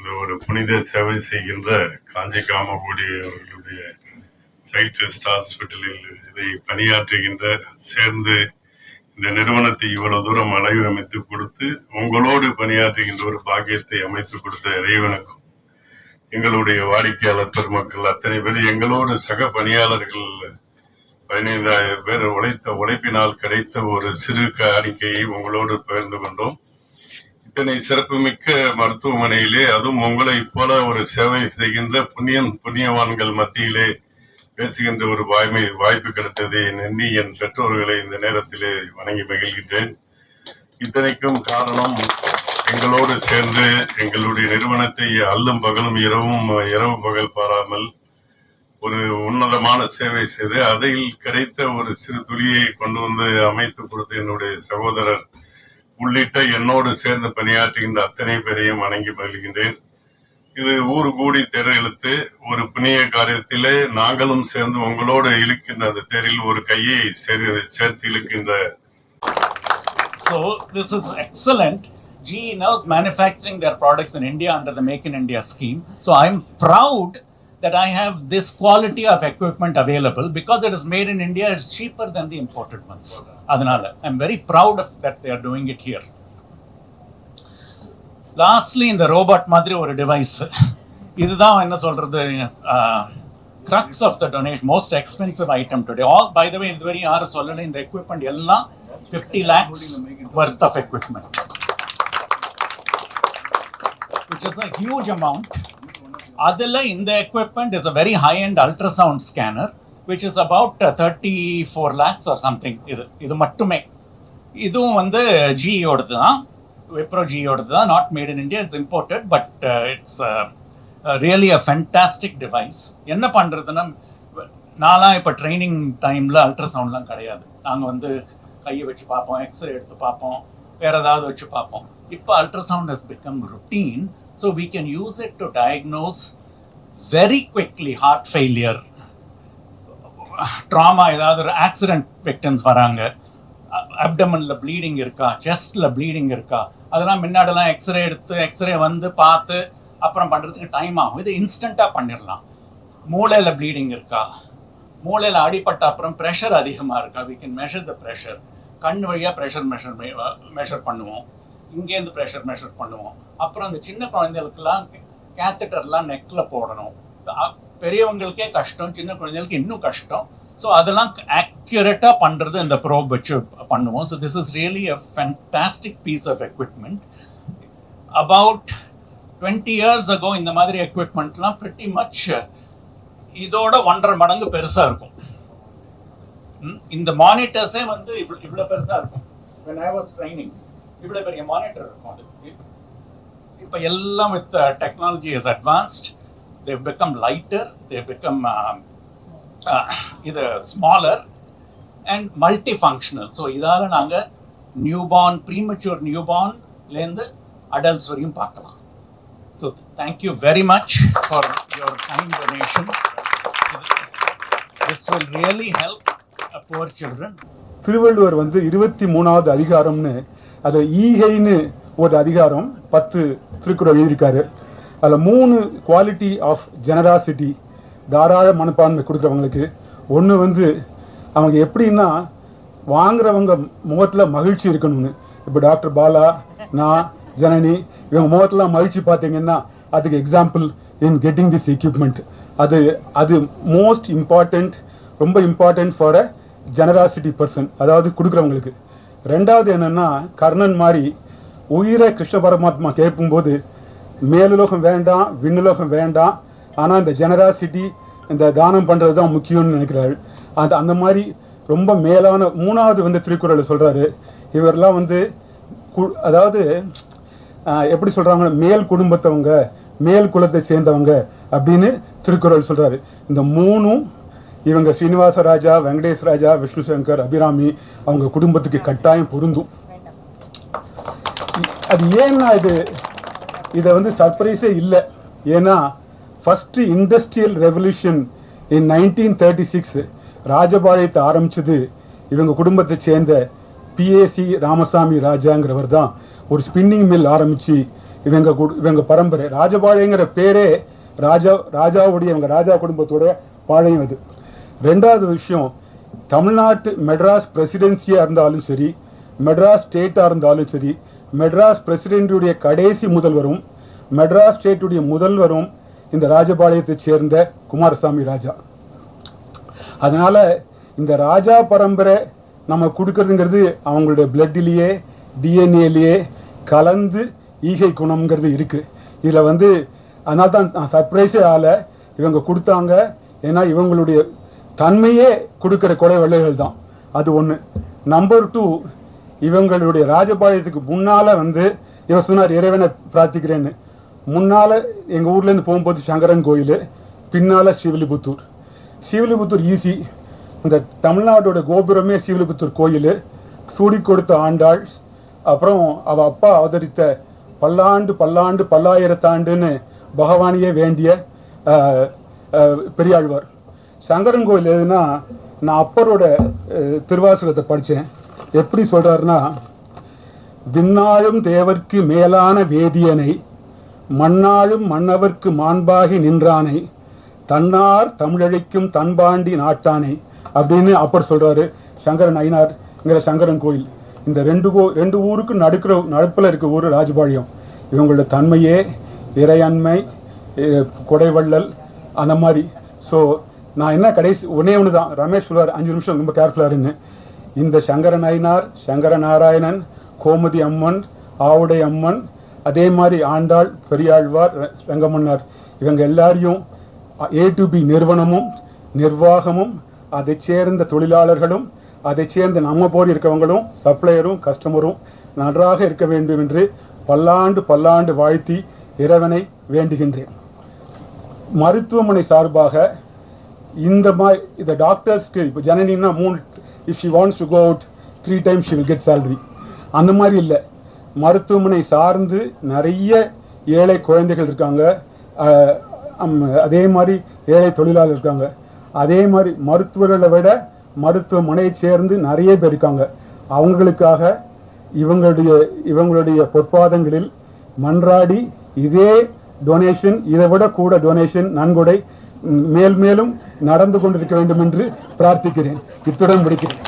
இந்த ஒரு புனித சேவை செய்கின்ற காஞ்சி காமகோடி அவர்களுடைய சைட் ரெஸ்ட் ஹாஸ்பிட்டலில் இதை பணியாற்றுகின்ற சேர்ந்து இந்த நிறுவனத்தை இவ்வளவு தூரம் அமைத்து கொடுத்து உங்களோடு பணியாற்றுகின்ற ஒரு பாக்கியத்தை அமைத்து கொடுத்த இறைவனுக்கும் எங்களுடைய வாடிக்கையாளர் பெருமக்கள் அத்தனை பேர் எங்களோடு சக பணியாளர்கள் 15,000 பேர் உழைப்பினால் கிடைத்த ஒரு சிறு காணிக்கையை உங்களோடு பகிர்ந்து கொண்டோம். இத்தனை சிறப்புமிக்க மருத்துவமனையிலே அதுவும் உங்களை போல ஒரு சேவை செய்கின்ற புண்ணியவான்கள் மத்தியிலே பேசுகின்ற ஒரு வாய்ப்பு கிடைத்ததை எண்ணி என் பெற்றோர்களை இந்த நேரத்திலே வணங்கி மகிழ்கின்றேன். இத்தனைக்கும் காரணம் எங்களோடு சேர்ந்து எங்களுடைய நிறுவனத்தை அல்லும் பகலும் இரவு பகல் பாராமல் ஒரு உன்னதமான சேவை செய்து அதில் கிடைத்த ஒரு சிறு துளியை கொண்டு வந்து அமைத்து கொடுத்த என்னுடைய சகோதரர் உள்ளிட்ட என்னோடு சேர்ந்து பணியாற்றுகின்ற அத்தனை பேரையும் வணங்கி மகிழ்கின்றேன். இது ஊர் கூடி தேர் இழுத்து ஒரு புண்ணிய காரியத்திலே நாங்களும் சேர்ந்து உங்களோடு இழுக்கின்ற அந்த தேரில் ஒரு கையை சேர்த்து இழுக்கின்ற. So this is excellent. GE now is manufacturing their products in India under the Make in India scheme. So I'm proud that I have this quality of equipment available because it is made in India. It's cheaper than the imported ones. Adanala, I'm very proud of that they are doing it here. Lastly, in the robot madri or device, இதுதான் என்ன சொல்றது crux of the donation, most expensive item today. All, by the way, இது வரையும் யாரும் சொல்லல, இந்த equipment எல்லாம் 50 lakhs worth of equipment, which is a huge amount. அதில் இந்த equipment is a very high-end ultrasound scanner, which is about 34 lakhs or something. இது மட்டுமே. இதுவும் வந்து GE-ஓடது தான், Wipro GE-ஓடது தான், not made in India, it's imported, but it's really a fantastic device. என்ன பண்ணுறதுன்னா, நான்லாம் இப்போ ட்ரைனிங் டைமில் அல்ட்ராசவுண்ட்லாம் கிடையாது. நாங்கள் வந்து கையை வச்சு பார்ப்போம், எக்ஸ்ரே எடுத்து பார்ப்போம், வேறு ஏதாவது வச்சு பார்ப்போம். இப்போ ultrasound has become routine. So we can use it to diagnose very quickly heart failure, trauma, ஏதாவது ஒரு ஆக்சிடென்ட் விக்டிம்ஸ் வராங்க, அப்டமனில் ப்ளீடிங் இருக்கா, செஸ்டில் ப்ளீடிங் இருக்கா, அதெல்லாம் முன்னாடிலாம் எக்ஸ்ரே வந்து பார்த்து அப்புறம் பண்ணுறதுக்கு டைம் ஆகும். இது இன்ஸ்டண்ட்டாக பண்ணிடலாம். மூளையில் ப்ளீடிங் இருக்கா, மூளையில் அடிப்பட்ட அப்புறம் ப்ரெஷர் அதிகமாக இருக்கா, we can measure the pressure. கண் வழியாக ப்ரெஷர் மெஷர் பண்ணுவோம், இங்கேருந்து ப்ரெஷர் மெஷர் பண்ணுவோம். அப்புறம் அந்த சின்ன குழந்தைகளுக்கெல்லாம் கேத்தட்டர்லாம் நெக்கில் போடணும். பெரியவங்களுக்கே கஷ்டம், சின்ன குழந்தைகளுக்கு இன்னும் கஷ்டம். ஸோ அதெல்லாம் ஆக்யூரேட்டாக பண்ணுறது இந்த ப்ரோப் வச்சு பண்ணுவோம். So this is really a fantastic piece of equipment. About 20 years ago இந்த மாதிரி எக்விப்மெண்ட்லாம் pretty much இதோட 1.5 மடங்கு பெருசாக இருக்கும். இந்த மானிட்டர்ஸே வந்து இவ்வளோ பெருசாக இருக்கும். when I was training இவ்வளோ பெரிய மானிட்டர் இருக்கும். அது இப்போ எல்லாம் with technology is advanced. They become lighter, they become இது smaller and multi functional. So இதால் நாங்கள் நியூபார்ன், ப்ரீமெச்சூர் நியூபார்ன்லேருந்து அடல்ட்ஸ் வரையும் பார்க்கலாம். So thank you very much for your kind donation. This will really help poor children. Thiruvalluvar வந்து 23வது அதிகாரம்னு அது ஈகைன்னு ஒரு அதிகாரம் 10 திருக்குறள் எழுதியிருக்காரு. அதில் 3 குவாலிட்டி ஆஃப் ஜெனராசிட்டி, தாராள மனப்பான்மை கொடுக்குறவங்களுக்கு. ஒன்று வந்து அவங்க எப்படின்னா வாங்குறவங்க முகத்தில் மகிழ்ச்சி இருக்கணும்னு. இப்போ டாக்டர் பாலா, நான், ஜனனி இவங்க முகத்தில் மகிழ்ச்சி பார்த்தீங்கன்னா அதுக்கு example in getting this equipment. அது மோஸ்ட் இம்பார்ட்டண்ட், ரொம்ப important for a generosity person, அதாவது கொடுக்குறவங்களுக்கு. ரெண்டாவது என்னன்னா, கர்ணன் மாதிரி உயிரை கிருஷ்ண பரமாத்மா கேட்கும்போது மேலுலோகம் வேண்டாம், விண்ணுலோகம் வேண்டாம், ஆனால் இந்த ஜெனராசிட்டி, இந்த தானம் பண்ணுறது தான் முக்கியம்னு நினைக்கிறாள். அந்த மாதிரி ரொம்ப மேலான 3வது வந்து திருக்குறள் சொல்கிறாரு. இவரெல்லாம் வந்து அதாவது எப்படி சொல்கிறாங்க, மேல் குடும்பத்தவங்க, மேல் குலத்தை சேர்ந்தவங்க அப்படின்னு திருக்குறள் சொல்கிறாரு. இந்த 3ம் இவங்க ஸ்ரீனிவாச ராஜா, வெங்கடேஷ் ராஜா, விஷ்ணு சங்கர், அபிராமி அவங்க குடும்பத்துக்கு கட்டாயம் பொருந்தும். அது ஏன்னா இதை வந்து சர்ப்ரைஸே இல்லை. ஏன்னா ஃபர்ஸ்ட் இண்டஸ்ட்ரியல் ரெவல்யூஷன் இன் 1936 ராஜபாளையத்தை ஆரம்பிச்சது இவங்க குடும்பத்தை சேர்ந்த PAC ராமசாமி ராஜாங்கிறவர் தான். ஒரு ஸ்பின்னிங் மில் ஆரம்பித்து இவங்க பரம்பரை. ராஜபாளையங்கிற பேரே ராஜாவுடைய இவங்க ராஜா குடும்பத்தோட பாளையம் அது. ரெண்டாவது விஷயம், தமிழ்நாட்டு மெட்ராஸ் பிரசிடென்சியா இருந்தாலும் சரி, மெட்ராஸ் ஸ்டேட்டா இருந்தாலும் சரி, மெட்ராஸ் பிரசிடென்டுடைய கடைசி முதல்வரும் மெட்ராஸ் ஸ்டேட்டுடைய முதல்வரும் இந்த ராஜபாளையத்தை சேர்ந்த குமாரசாமி ராஜா. அதனால இந்த ராஜா பரம்பரை நம்ம கொடுக்கறதுங்கிறது அவங்களுடைய பிளட்லேயே டிஎன்ஏலேயே கலந்து ஈகை குணம்ங்கிறது இருக்கு. இதுல அதனால தான் நான் சர்ப்ரைஸே ஆல இவங்க கொடுத்தாங்க. ஏன்னா இவங்களுடைய தன்மையே கொடுக்கிற கொடை வெள்ளைகள் தான். அது ஒன்று. நம்பர் 2, இவங்களுடைய ராஜபாளையத்துக்கு முன்னால இவர் சொன்னார் இறைவனை பிரார்த்திக்கிறேன்னு. முன்னால எங்க ஊர்ல இருந்து போகும்போது சங்கரன் கோயில், பின்னால ஸ்ரீவில்லிபுத்தூர். ஸ்ரீவில்லிபுத்தூர் ஈஸி. இந்த தமிழ்நாட்டோட கோபுரமே ஸ்ரீவில்லிபுத்தூர் கோயில். சூடி கொடுத்த ஆண்டாள், அப்புறம் அவ அப்பா அவதரித்த பல்லாண்டு பல்லாண்டு பல்லாயிரத்தாண்டுன்னு பகவானியே வேண்டிய பெரியாழ்வார். சங்கரன் கோயில் எதுனா, நான் அப்பரோட திருவாசகத்தை படித்தேன். எப்படி சொல்றாருன்னா, விண்ணாளும் தேவர்க்கு மேலான வேதியனை, மண்ணாளும் மன்னவர்க்கு மாண்பாகி நின்றானை, தன்னார் தமிழழிக்கும் தன்பாண்டி நாட்டானை அப்படின்னு அப்பர் சொல்றாரு. சங்கரன் ஐனார்ங்கிற சங்கரன் கோயில். இந்த ரெண்டு ஊருக்கு நடுப்புல இருக்க ஊர் ராஜபாளையம். இவங்களோட தன்மையே இறையன்மை, கொடைவள்ளல், அந்த மாதிரி. ஸோ நான் என்ன கடைசி ஒன்று தான், ரமேஷ் சொல்வார் 5 நிமிஷம் ரொம்ப கேர்ஃபுல்லாருன்னு. இந்த சங்கரன் ஐனார், சங்கர நாராயணன், கோமதி அம்மன், ஆவுடை அம்மன், அதே மாதிரி ஆண்டாள், பெரியாழ்வார், ரங்கமன்னார், இவங்க எல்லாரையும் A to B நிறுவனமும் நிர்வாகமும் அதை சேர்ந்த தொழிலாளர்களும் அதை சேர்ந்த நம்ம போல் இருக்கவங்களும் சப்ளையரும் கஸ்டமரும் நன்றாக இருக்க வேண்டும் என்று பல்லாண்டு பல்லாண்டு வாழ்த்தி இறைவனை வேண்டுகின்றேன். மருத்துவமனை சார்பாக இந்த டாக்டர்ஸ்க்கு இப்போ ஜனனின்னா 3, if she wants to go out 3 times she will get salary. அந்த மாதிரி இல்லை. மருத்துவமனை சார்ந்து நிறைய ஏழை குழந்தைகள் இருக்காங்க, அதே மாதிரி ஏழை தொழிலாளர் இருக்காங்க. அதே மாதிரி மருத்துவர்களை விட மருத்துவமனையை சேர்ந்து நிறைய பேர் இருக்காங்க. அவங்களுக்காக இவங்களுடைய பொற்பாதங்களில் மன்றாடி இதே டொனேஷன், இதை விட கூட டொனேஷன், நன்கொடை மேல் மேலும் நடந்து கொண்டிருக்க வேண்டும் என்று பிரார்த்திக்கிறேன். இத்துடன் முடிக்கிறேன்.